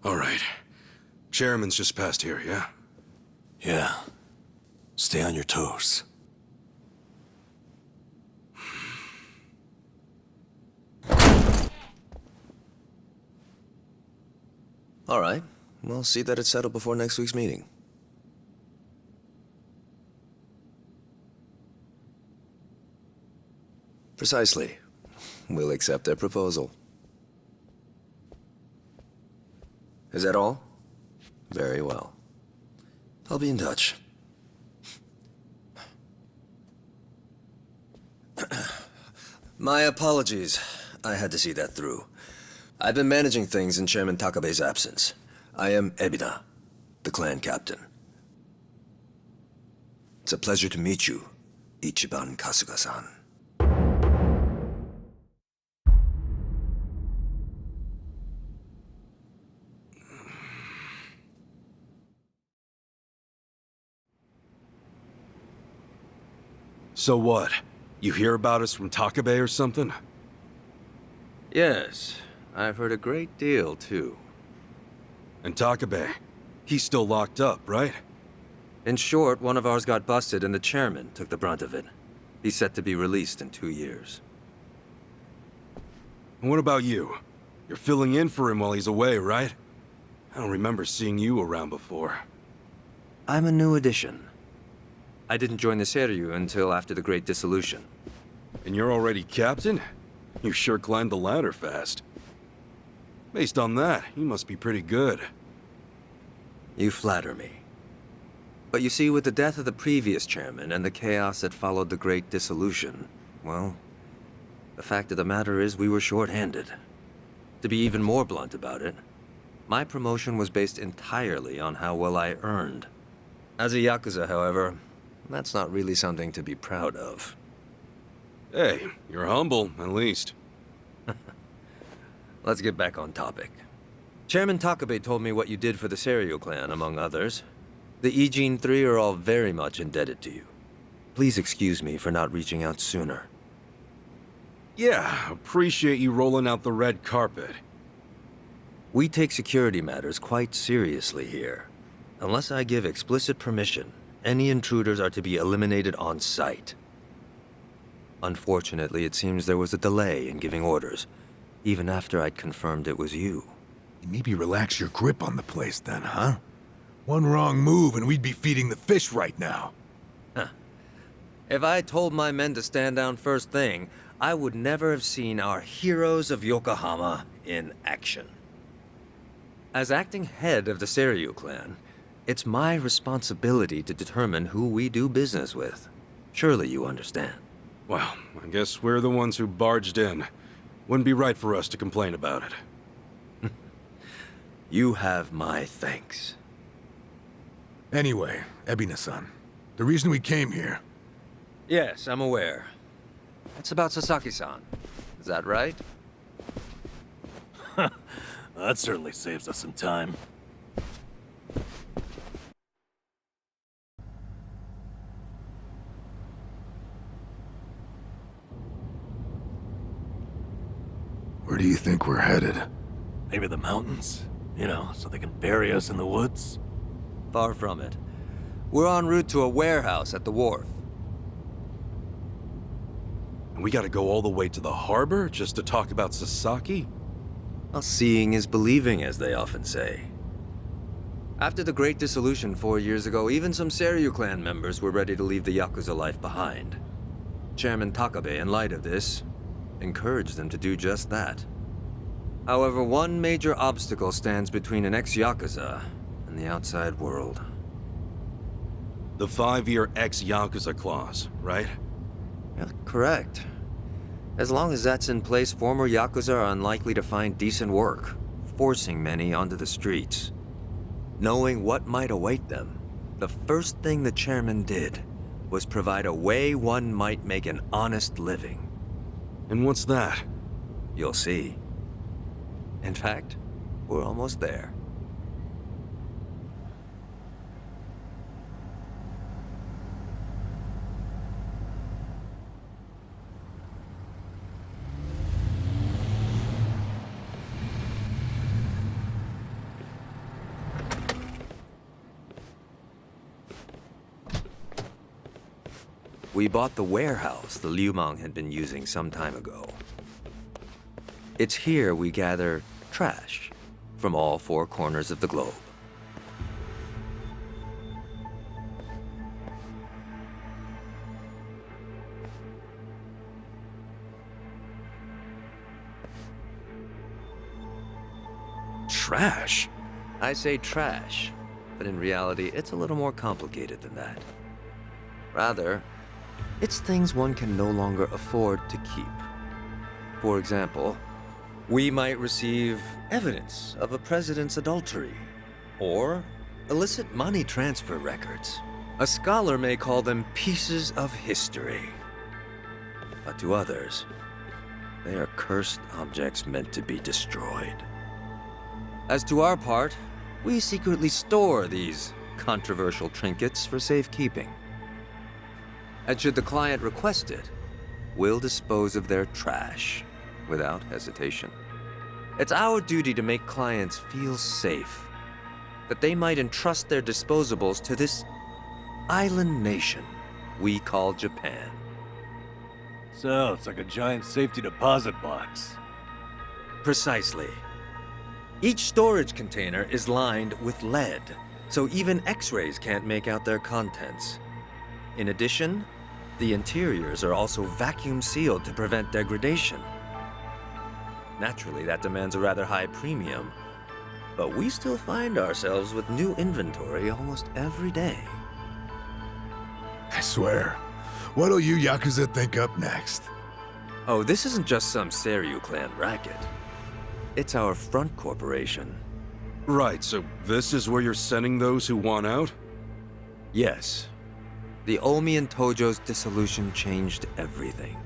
All right. Chairman's just past here, yeah? Yeah. Stay on your toes. All right. We'll see that it's settled before next week's meeting. Precisely. We'll accept their proposal. Is that all? Very well. I'll be in touch. My apologies. I had to see that through. I've been managing things in Chairman Takabe's absence. I am Ebina, the clan captain. It's a pleasure to meet you, Ichiban Kasuga-san. So what? You hear about us from Takabe or something? Yes, I've heard a great deal, too. And Takabe, he's still locked up, right? In short, one of ours got busted and the chairman took the brunt of it. He's set to be released in 2 years. And what about you? You're filling in for him while he's away, right? I don't remember seeing you around before. I'm a new addition. I didn't join the Seiryu until after the Great Dissolution. And you're already captain? You sure climbed the ladder fast. Based on that, you must be pretty good. You flatter me. But you see, with the death of the previous chairman and the chaos that followed the Great Dissolution, well, the fact of the matter is we were short-handed. To be even more blunt about it, my promotion was based entirely on how well I earned. As a Yakuza, however, that's not really something to be proud of. Hey, you're humble, at least. Let's get back on topic. Chairman Takabe told me what you did for the Seiryu clan, among others. The Ijin Three are all very much indebted to you. Please excuse me for not reaching out sooner. Yeah, appreciate you rolling out the red carpet. We take security matters quite seriously here. Unless I give explicit permission, any intruders are to be eliminated on sight. Unfortunately, it seems there was a delay in giving orders, even after I'd confirmed it was you. Maybe relax your grip on the place then, huh? One wrong move and we'd be feeding the fish right now. If I told my men to stand down first thing, I would never have seen our heroes of Yokohama in action. As acting head of the Seiryu clan, it's my responsibility to determine who we do business with. Surely you understand. Well, I guess we're the ones who barged in. Wouldn't be right for us to complain about it. You have my thanks. Anyway, Ebina-san, the reason we came here... Yes, I'm aware. It's about Sasaki-san. Is that right? That certainly saves us some time. Where do you think we're headed? Maybe the mountains? You know, so they can bury us in the woods? Far from it. We're en route to a warehouse at the wharf. And we gotta go all the way to the harbor just to talk about Sasaki? Well, seeing is believing, as they often say. After the Great Dissolution 4 years ago, even some Seiryu clan members were ready to leave the Yakuza life behind. Chairman Takabe, in light of this, encouraged them to do just that. However, one major obstacle stands between an ex-Yakuza and the outside world. The 5-year ex-Yakuza clause, right? Yeah, correct. As long as that's in place, former Yakuza are unlikely to find decent work, forcing many onto the streets. Knowing what might await them, the first thing the chairman did was provide a way one might make an honest living. And what's that? You'll see. In fact, we're almost there. we bought the warehouse the Liumang had been using some time ago. It's here we gather trash from all four corners of the globe. Trash? I say trash, but in reality, it's a little more complicated than that. Rather, it's things one can no longer afford to keep. For example, we might receive evidence of a president's adultery, or illicit money transfer records. A scholar may call them pieces of history. But to others, they are cursed objects meant to be destroyed. As to our part, we secretly store these controversial trinkets for safekeeping. And should the client request it, we'll dispose of their trash without hesitation. It's our duty to make clients feel safe, that they might entrust their disposables to this island nation we call Japan. So, it's like a giant safety deposit box. Precisely. Each storage container is lined with lead, so even X-rays can't make out their contents. In addition, the interiors are also vacuum sealed to prevent degradation. Naturally, that demands a rather high premium, but we still find ourselves with new inventory almost every day. I swear. What'll you Yakuza think up next? Oh, this isn't just some Seiryu clan racket. It's our front corporation. Right, so this is where you're sending those who want out? Yes. The Omi and Tojo's dissolution changed everything.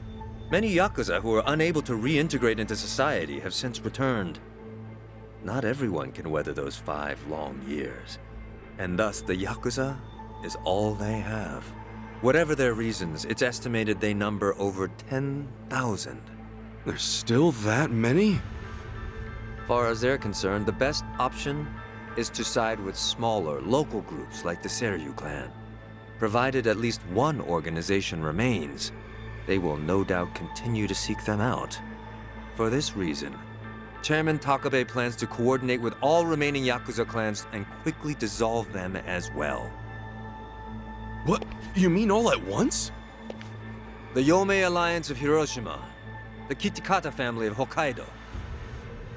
Many Yakuza who were unable to reintegrate into society have since returned. Not everyone can weather those 5 long years, and thus the Yakuza is all they have. Whatever their reasons, it's estimated they number over 10,000. There's still that many? Far as they're concerned, the best option is to side with smaller, local groups like the Seiryu clan. Provided at least one organization remains, they will no doubt continue to seek them out. For this reason, Chairman Takabe plans to coordinate with all remaining Yakuza clans and quickly dissolve them as well. What? You mean all at once? The Yomei Alliance of Hiroshima, the Kitakata family of Hokkaido,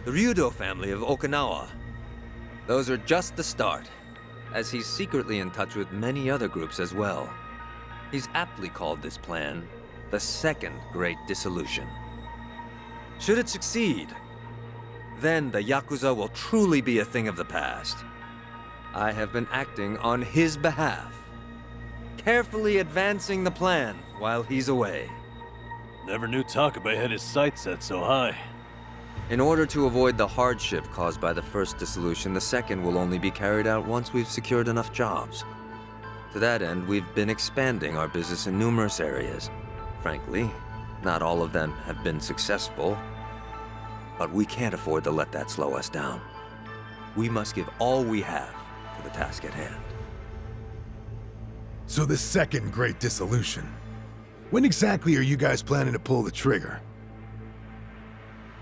the Ryudo family of Okinawa. Those are just the start, as he's secretly in touch with many other groups as well. He's aptly called this plan the Second Great Dissolution. Should it succeed, then the Yakuza will truly be a thing of the past. I have been acting on his behalf, carefully advancing the plan while he's away. Never knew Takabe had his sights set so high. In order to avoid the hardship caused by the first dissolution, the second will only be carried out once we've secured enough jobs. To that end, we've been expanding our business in numerous areas. Frankly, not all of them have been successful, but we can't afford to let that slow us down. We must give all we have to the task at hand. So the Second Great Dissolution. When exactly are you guys planning to pull the trigger?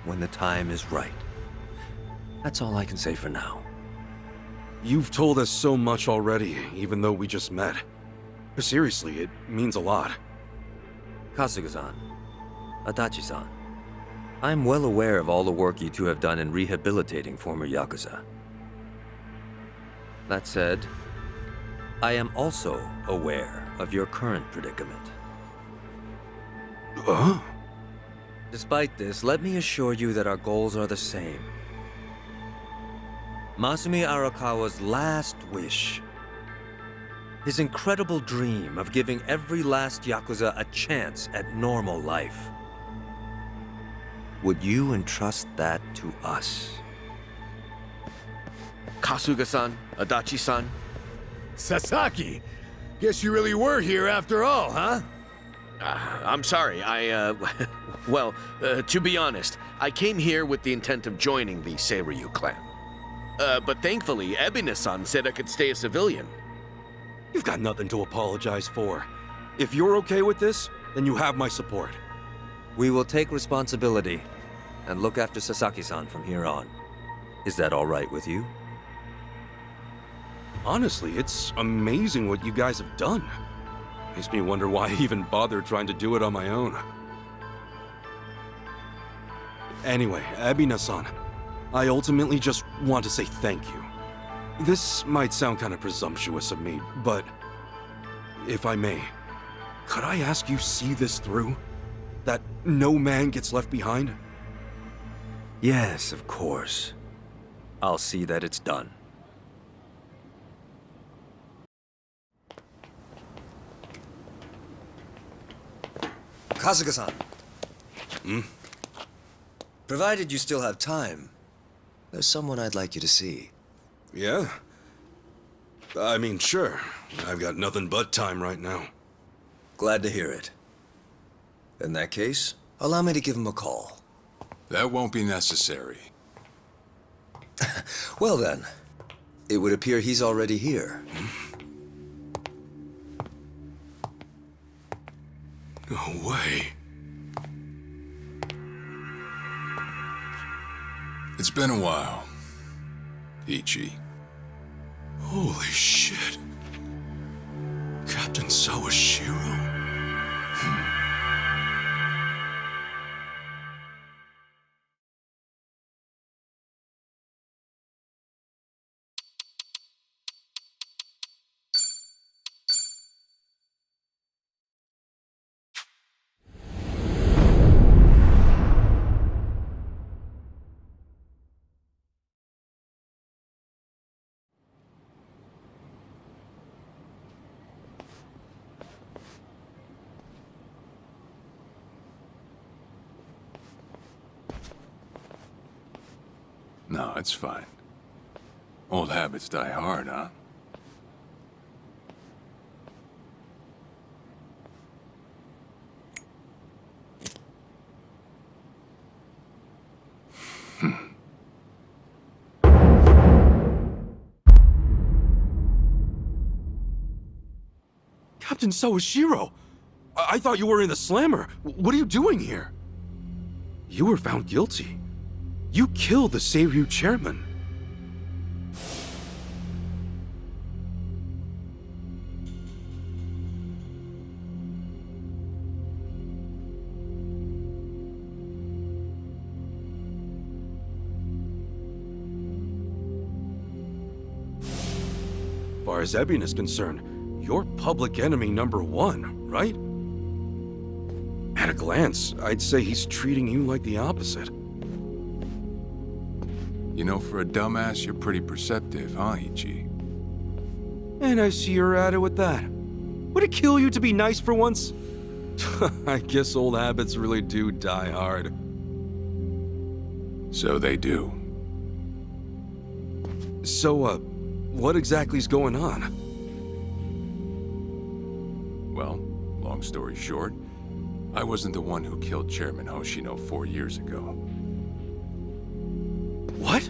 When the time is right. That's all I can say for now. You've told us so much already, even though we just met. Seriously, it means a lot. Kasuga-san, Adachi-san, I'm well aware of all the work you two have done in rehabilitating former Yakuza. That said, I am also aware of your current predicament. Despite this, let me assure you that our goals are the same. Masumi Arakawa's last wish, his incredible dream of giving every last Yakuza a chance at normal life. Would you entrust that to us? Kasuga-san, Adachi-san. Sasaki! Guess you really were here after all, huh? I'm sorry, well, to be honest, I came here with the intent of joining the Seiryu clan. But thankfully, Ebina-san said I could stay a civilian. You've got nothing to apologize for. If you're okay with this, then you have my support. We will take responsibility and look after Sasaki-san from here on. Is that all right with you? Honestly, it's amazing what you guys have done. Makes me wonder why I even bothered trying to do it on my own. Anyway, Ebina-san, I ultimately just want to say thank you. This might sound kind of presumptuous of me, but if I may, could I ask you see this through? That no man gets left behind? Yes, of course. I'll see that it's done. Kasuga-san. Provided you still have time, there's someone I'd like you to see. Yeah? I mean, sure. I've got nothing but time right now. Glad to hear it. In that case, allow me to give him a call. That won't be necessary. Well then, it would appear he's already here. No way. It's been a while, Ichi. Holy shit. Captain Sawashiro? No, it's fine. Old habits die hard, huh? Captain Sawashiro! I thought you were in the slammer. What are you doing here? You were found guilty. You killed the Seiryu chairman. As far as Ebin is concerned, you're public enemy #1, right? At a glance, I'd say he's treating you like the opposite. You know, for a dumbass, you're pretty perceptive, huh, Ichi? And I see you're at it with that. Would it kill you to be nice for once? I guess old habits really do die hard. So they do. So, what exactly's going on? Well, long story short, I wasn't the one who killed Chairman Hoshino 4 years ago. What?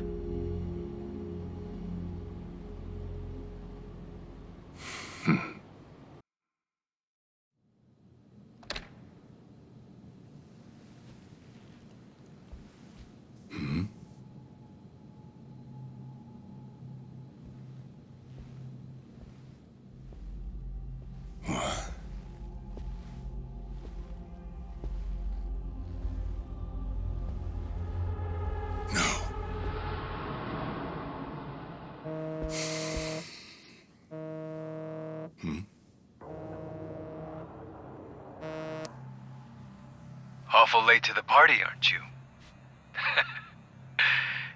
Awful late to the party, aren't you?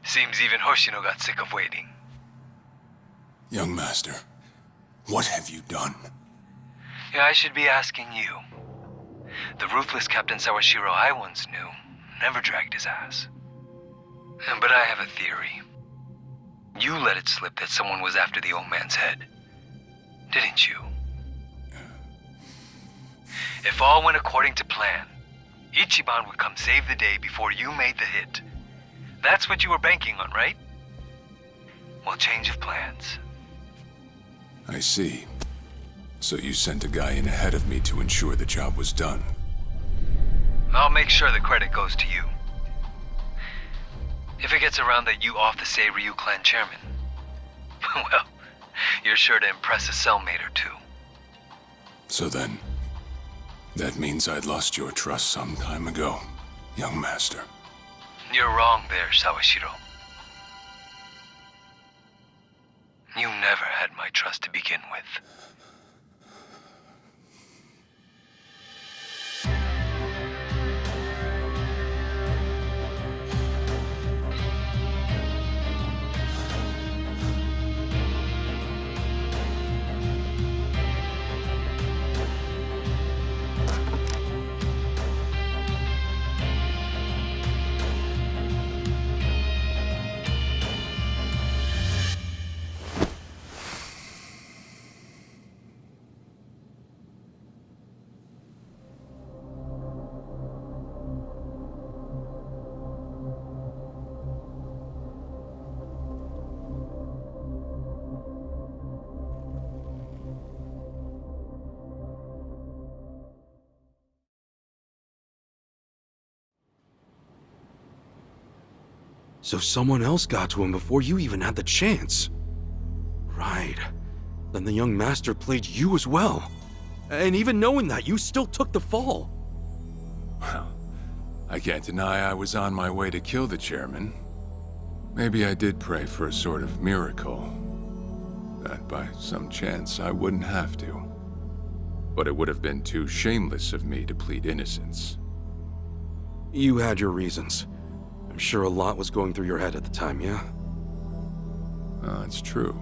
Seems even Hoshino got sick of waiting. Young master, what have you done? Yeah, I should be asking you. The ruthless Captain Sawashiro I once knew never dragged his ass. But I have a theory. You let it slip that someone was after the old man's head, didn't you? If all went according to plan, Ichiban would come save the day before you made the hit. That's what you were banking on, right? Well, change of plans. I see. So you sent a guy in ahead of me to ensure the job was done. I'll make sure the credit goes to you. If it gets around that you off the Seiryu clan chairman, well, you're sure to impress a cellmate or two. So then, that means I'd lost your trust some time ago, young master. You're wrong there, Sawashiro. You never had my trust to begin with. So someone else got to him before you even had the chance. Right. Then the young master played you as well. And even knowing that, you still took the fall. Well, I can't deny I was on my way to kill the chairman. Maybe I did pray for a sort of miracle. That by some chance I wouldn't have to. But it would have been too shameless of me to plead innocence. You had your reasons. I'm sure a lot was going through your head at the time, yeah? It's true.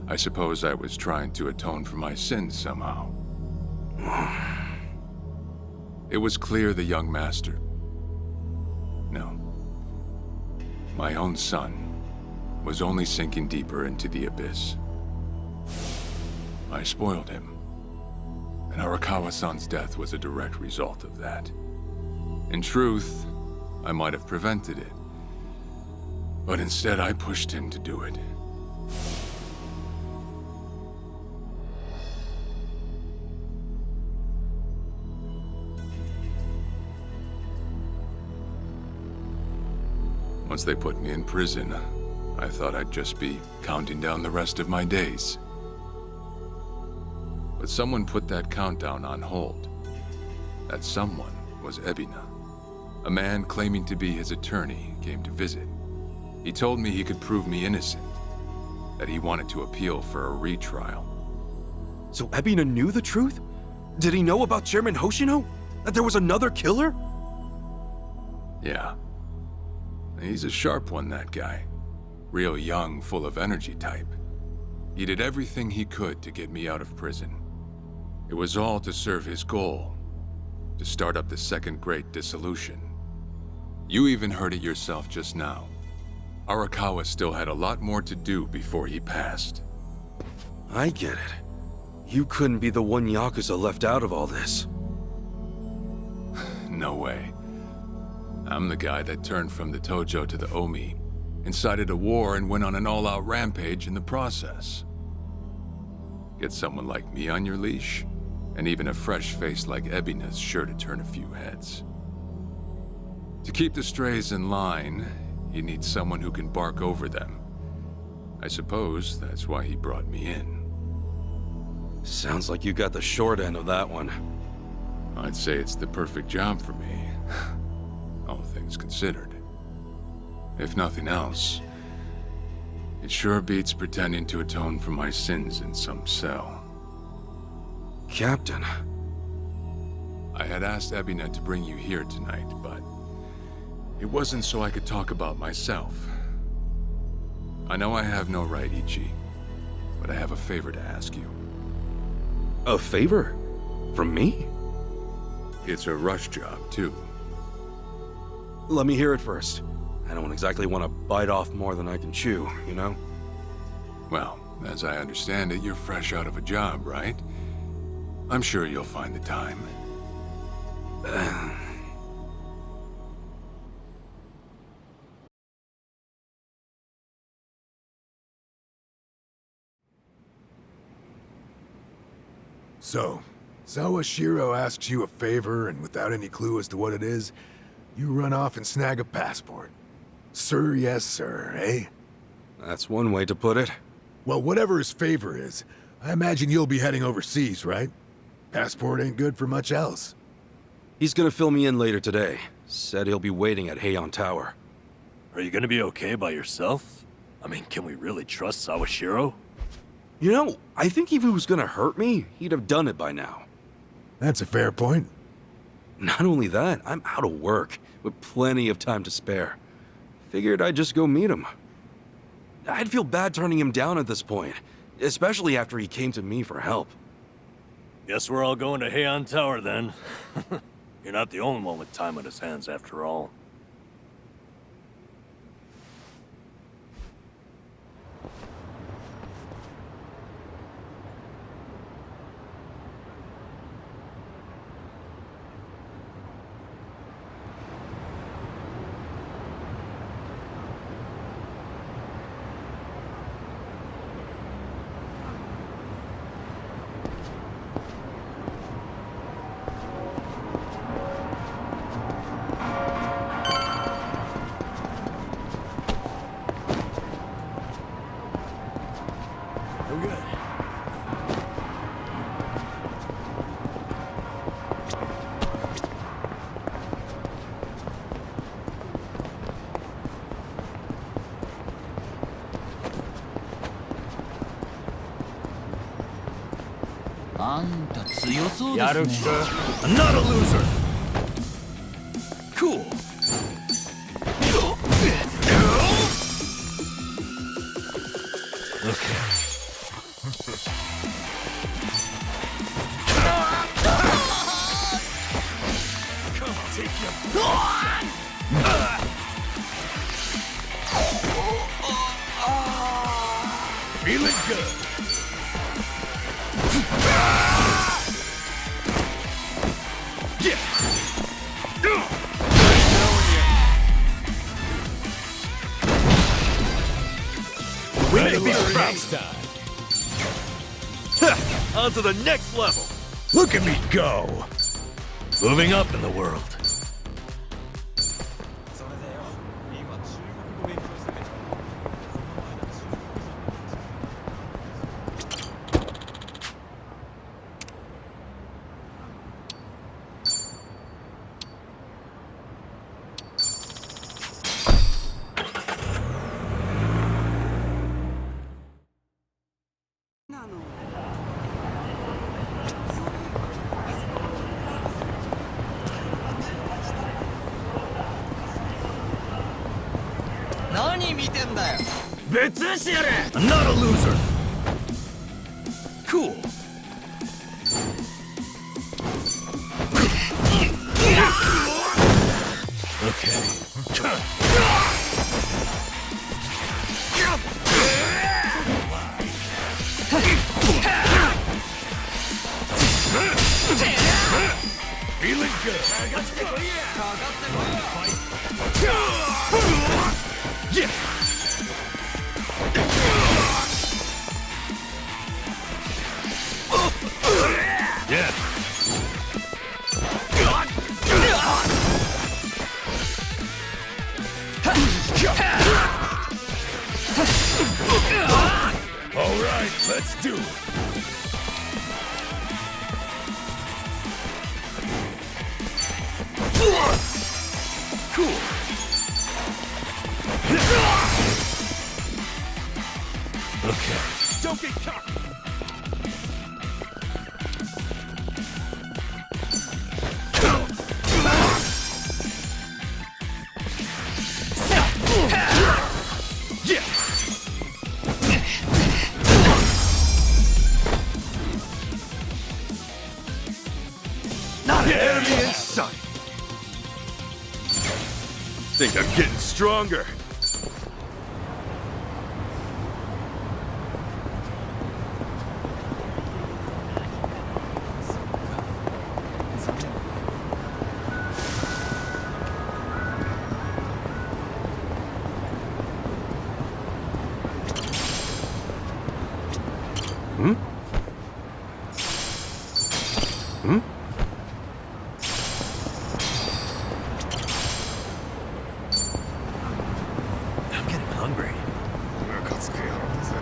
I suppose I was trying to atone for my sins somehow. It was clear the young master... No. My own son was only sinking deeper into the abyss. I spoiled him. And Arakawa-san's death was a direct result of that. In truth, I might have prevented it. But instead, I pushed him to do it. Once they put me in prison, I thought I'd just be counting down the rest of my days. But someone put that countdown on hold. That someone was Ebina. A man claiming to be his attorney came to visit. He told me he could prove me innocent, that he wanted to appeal for a retrial. So Ebina knew the truth? Did he know about Chairman Hoshino? That there was another killer? Yeah. He's a sharp one, that guy. Real young, full of energy type. He did everything he could to get me out of prison. It was all to serve his goal, to start up the Second Great Dissolution. You even heard it yourself just now. Arakawa still had a lot more to do before he passed. I get it. You couldn't be the one Yakuza left out of all this. No way. I'm the guy that turned from the Tojo to the Omi, incited a war and went on an all-out rampage in the process. Get someone like me on your leash, and even a fresh face like Ebina's sure to turn a few heads. To keep the strays in line, you need someone who can bark over them. I suppose that's why he brought me in. Sounds like you got the short end of that one. I'd say it's the perfect job for me, all things considered. If nothing else, it sure beats pretending to atone for my sins in some cell. Captain. I had asked Ebina to bring you here tonight, but it wasn't so I could talk about myself. I know I have no right, Ichi, but I have a favor to ask you. A favor? From me? It's a rush job, too. Let me hear it first. I don't exactly want to bite off more than I can chew, you know? Well, as I understand it, you're fresh out of a job, right? I'm sure you'll find the time. So, Sawashiro asks you a favor, and without any clue as to what it is, you run off and snag a passport. Sir, yes, sir, eh? That's one way to put it. Well, whatever his favor is, I imagine you'll be heading overseas, right? Passport ain't good for much else. He's gonna fill me in later today. Said he'll be waiting at Heian Tower. Are you gonna be okay by yourself? I mean, can we really trust Sawashiro? You know, I think if he was gonna hurt me, he'd have done it by now. That's a fair point. Not only that, I'm out of work, with plenty of time to spare. Figured I'd just go meet him. I'd feel bad turning him down at this point, especially after he came to me for help. Guess we're all going to Heian Tower then. You're not the only one with time on his hands after all. I'm not a loser! Cool. Okay. Come on, take Feeling good. Next time. On to the next level! Look at me go! Moving up in the world. I'm not a loser! Cool. Feeling good. Yeah. Yeah. All right, let's do it. Cool. Okay. Don't get caught. Not an enemy in sight. Think I'm getting stronger. hungry. ムカつく野郎だぜ。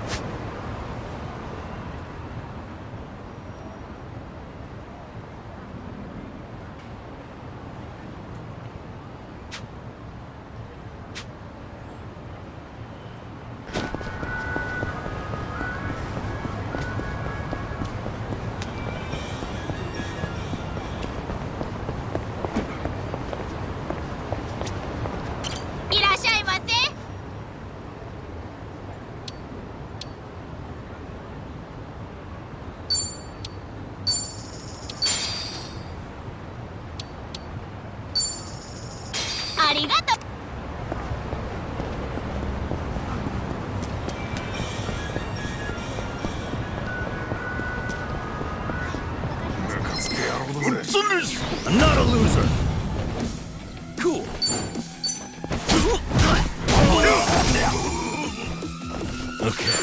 いらっしゃいませ。ありがとう。ムカつく野郎だぜ。 I'm not a loser. Cool. Okay.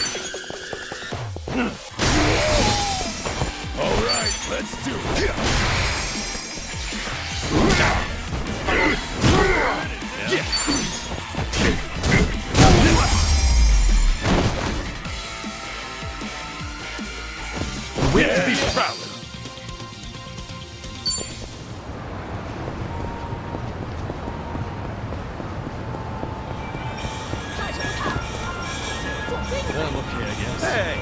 All right, let's do it. We have to be proud. I'm okay, I guess. Hey!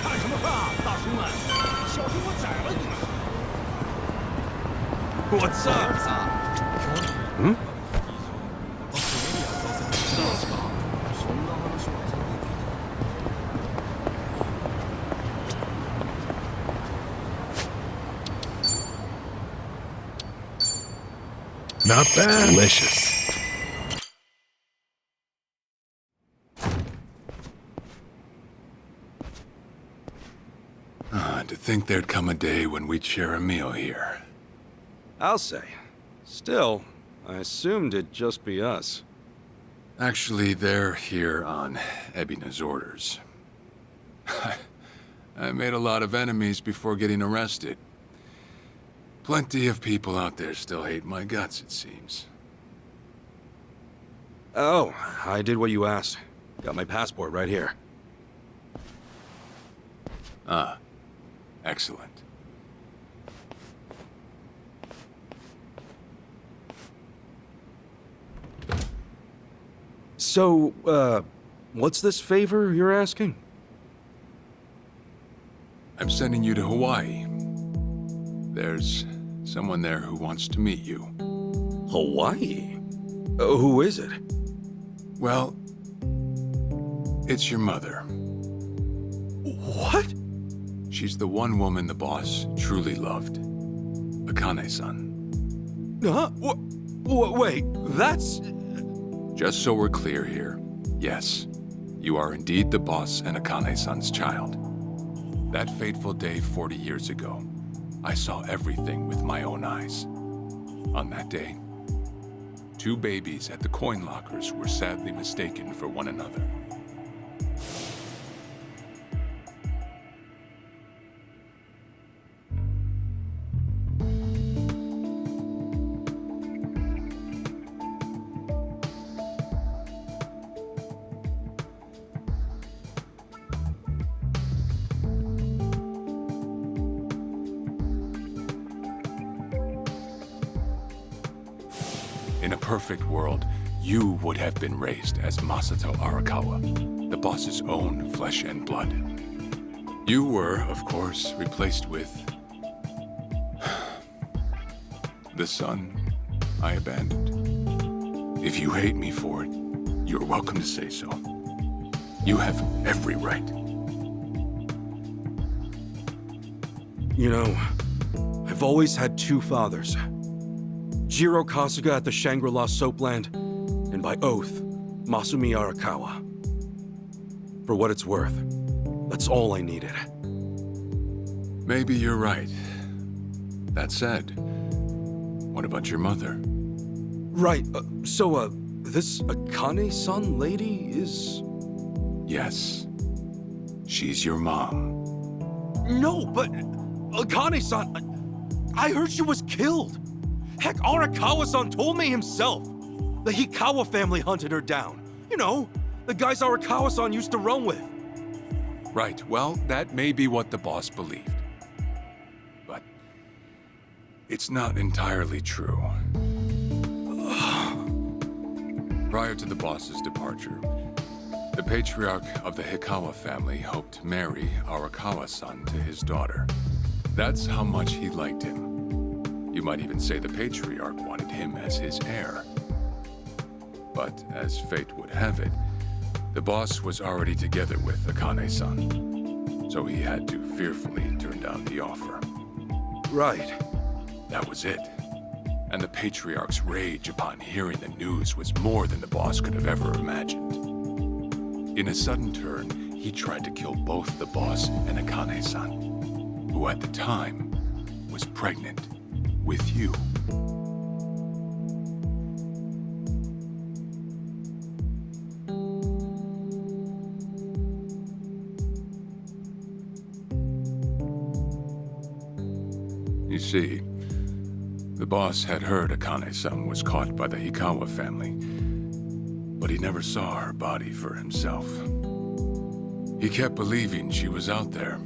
看什么看，大叔们！小心我宰了你们 What's up? Not bad. Delicious. To think there'd come a day when we'd share a meal here. I'll say. Still, I assumed it'd just be us. Actually, they're here on Ebina's orders. I made a lot of enemies before getting arrested. Plenty of people out there still hate my guts, it seems. Oh, I did what you asked. Got my passport right here. Ah, excellent. So, what's this favor you're asking? I'm sending you to Hawaii. There's someone there who wants to meet you. Hawaii? Who is it? Well, it's your mother. What? She's the one woman the boss truly loved. Akane-san. Huh? Wait, that's... Just so we're clear here, yes, you are indeed the boss and Akane-san's child. That fateful day 40 years ago, I saw everything with my own eyes. On that day, 2 babies at the coin lockers were sadly mistaken for one another. In a perfect world, you would have been raised as Masato Arakawa, the boss's own flesh and blood. You were, of course, replaced with... the son I abandoned. If you hate me for it, you're welcome to say so. You have every right. You know, I've always had 2 fathers. Jiro Kasuga at the Shangri-La Soapland, and by oath, Masumi Arakawa. For what it's worth, that's all I needed. Maybe you're right. That said, what about your mother? Right, this Akane-san lady is... Yes. She's your mom. No, but Akane-san, I heard she was killed. Heck, Arakawa-san told me himself. The Hikawa family hunted her down. You know, The guys Arakawa-san used to roam with. Right, well, that may be what the boss believed. But it's not entirely true. Prior to the boss's departure, the patriarch of the Hikawa family hoped to marry Arakawa-san to his daughter. That's how much he liked him. You might even say the patriarch wanted him as his heir. But as fate would have it, the boss was already together with Akane-san, so he had to fearfully turn down the offer. Right. That was it. And the Patriarch's rage upon hearing the news was more than the boss could have ever imagined. In a sudden turn, he tried to kill both the boss and Akane-san, who at the time was pregnant with you. You see, the boss had heard Akane-san was caught by the Hikawa family, but he never saw her body for himself. He kept believing she was out there,